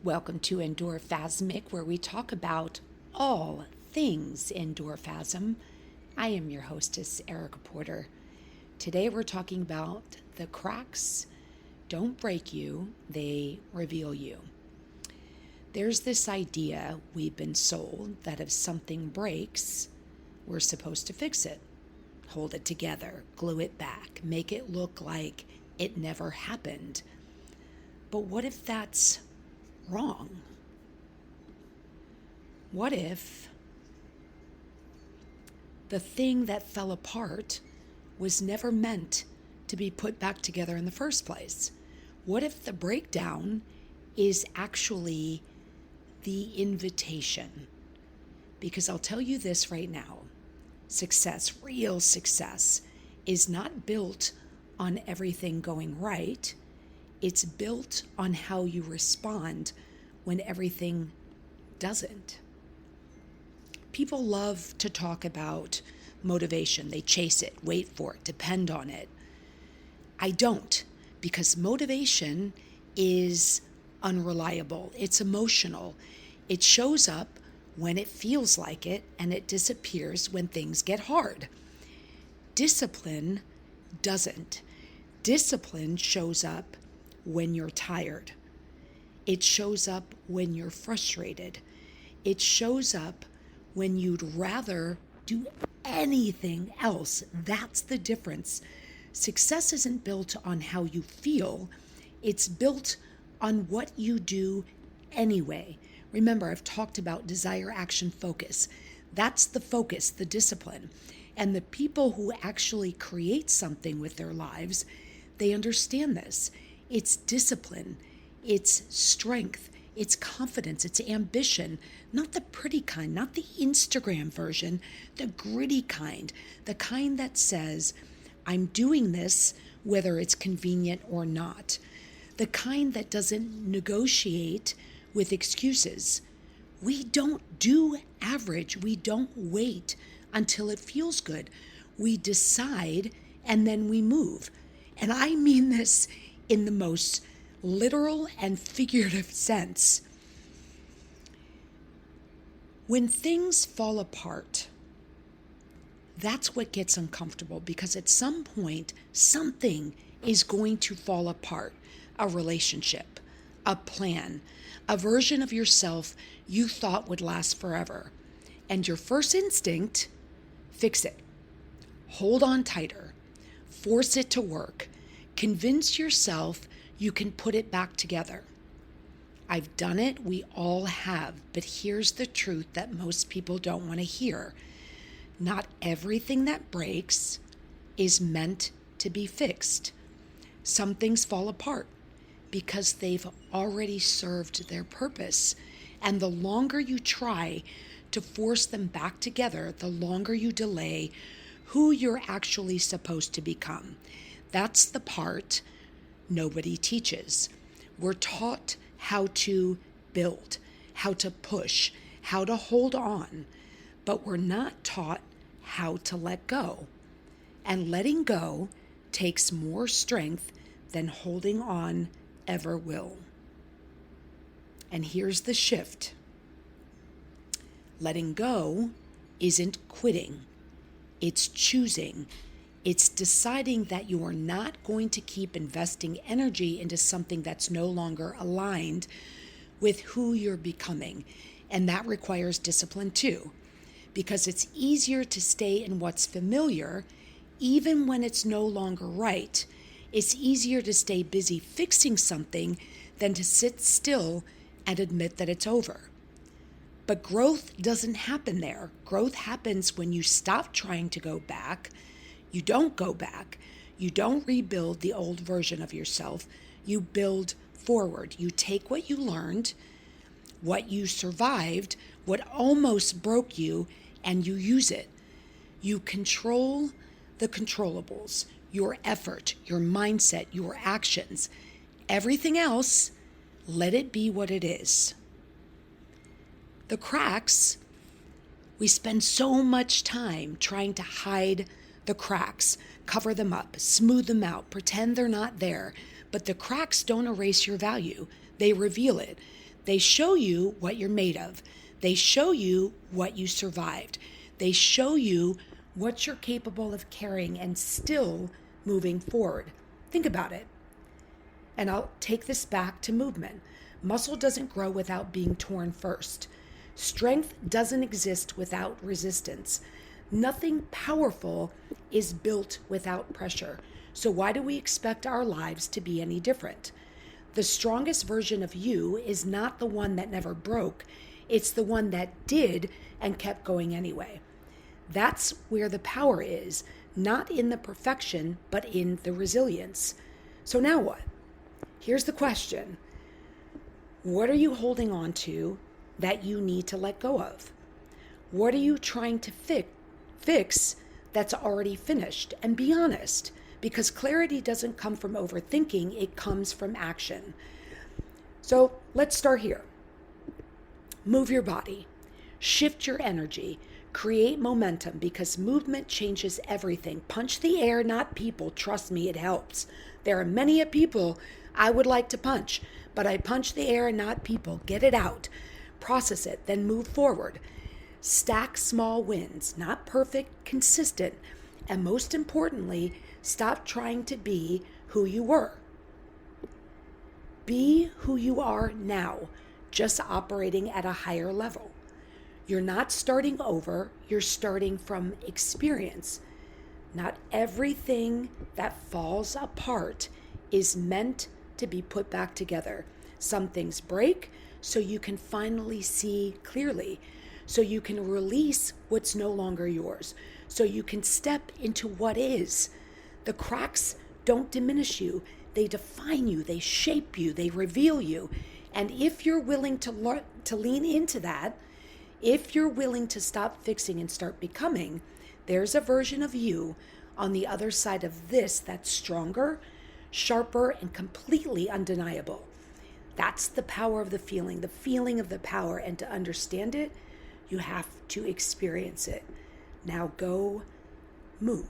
Welcome to Endorphasmic, where we talk about all things endorphasm. I am your hostess, Erica Porter. Today we're talking about the cracks don't break you, they reveal you. There's this idea we've been sold that if something breaks, we're supposed to fix it, hold it together, glue it back, make it look like it never happened. But what if that's wrong? What if the thing that fell apart was never meant to be put back together in the first place? What if the breakdown is actually the invitation? Because I'll tell you this right now, success, real success, is not built on everything going right. It's built on how you respond when everything doesn't. People love to talk about motivation. They chase it, wait for it, depend on it. I don't, because motivation is unreliable. It's emotional. It shows up when it feels like it, and it disappears when things get hard. Discipline doesn't. Discipline shows up when you're tired. It shows up when you're frustrated. It shows up when you'd rather do anything else. That's the difference. Success isn't built on how you feel. It's built on what you do anyway. Remember, I've talked about desire, action, focus. That's the focus, the discipline. And the people who actually create something with their lives, they understand this. It's discipline, it's strength, it's confidence, it's ambition, not the pretty kind, not the Instagram version, the gritty kind, the kind that says, I'm doing this whether it's convenient or not, the kind that doesn't negotiate with excuses. We don't do average. We don't wait until it feels good. We decide and then we move. And I mean this in the most literal and figurative sense. When things fall apart, that's what gets uncomfortable, because at some point, something is going to fall apart. A relationship, a plan, a version of yourself you thought would last forever. And your first instinct, fix it. Hold on tighter. Force it to work. Convince yourself you can put it back together. I've done it, we all have, but here's the truth that most people don't want to hear. Not everything that breaks is meant to be fixed. Some things fall apart because they've already served their purpose. And the longer you try to force them back together, the longer you delay who you're actually supposed to become. That's the part nobody teaches. We're taught how to build, how to push, how to hold on, but we're not taught how to let go. And letting go takes more strength than holding on ever will. And here's the shift. Letting go isn't quitting. It's choosing. It's deciding that you are not going to keep investing energy into something that's no longer aligned with who you're becoming. And that requires discipline too, because it's easier to stay in what's familiar even when it's no longer right. It's easier to stay busy fixing something than to sit still and admit that it's over. But growth doesn't happen there. Growth happens when you stop trying to go back. You don't go back. You don't rebuild the old version of yourself. You build forward. You take what you learned, what you survived, what almost broke you, and you use it. You control the controllables, your effort, your mindset, your actions. Everything else, let it be what it is. The cracks, we spend so much time trying to hide the cracks, cover them up, smooth them out, pretend they're not there. But the cracks don't erase your value. They reveal it. They show you what you're made of. They show you what you survived. They show you what you're capable of carrying and still moving forward. Think about it. And I'll take this back to movement. Muscle doesn't grow without being torn first. Strength doesn't exist without resistance. Nothing powerful is built without pressure. So why do we expect our lives to be any different? The strongest version of you is not the one that never broke. It's the one that did and kept going anyway. That's where the power is, not in the perfection, but in the resilience. So now what? Here's the question. What are you holding on to that you need to let go of? What are you trying to fix that's already finished? And be honest, because clarity doesn't come from overthinking, it comes from action. So let's start here. Move your body, shift your energy, create momentum, because movement changes everything. Punch the air, not people. Trust me, it helps. There are many people I would like to punch, but I punch the air and not people. Get it out, process it, then move forward. Stack small wins, not perfect, consistent, and most importantly, stop trying to be who you were. Be who you are now, just operating at a higher level. You're not starting over, you're starting from experience. Not everything that falls apart is meant to be put back together. Some things break so you can finally see clearly, so you can release what's no longer yours, so you can step into what is. The cracks don't diminish you, they define you, they shape you, they reveal you. And if you're willing to lean into that, if you're willing to stop fixing and start becoming, there's a version of you on the other side of this that's stronger, sharper, and completely undeniable. That's the power of the feeling of the power. And to understand it, you have to experience it. Now go move.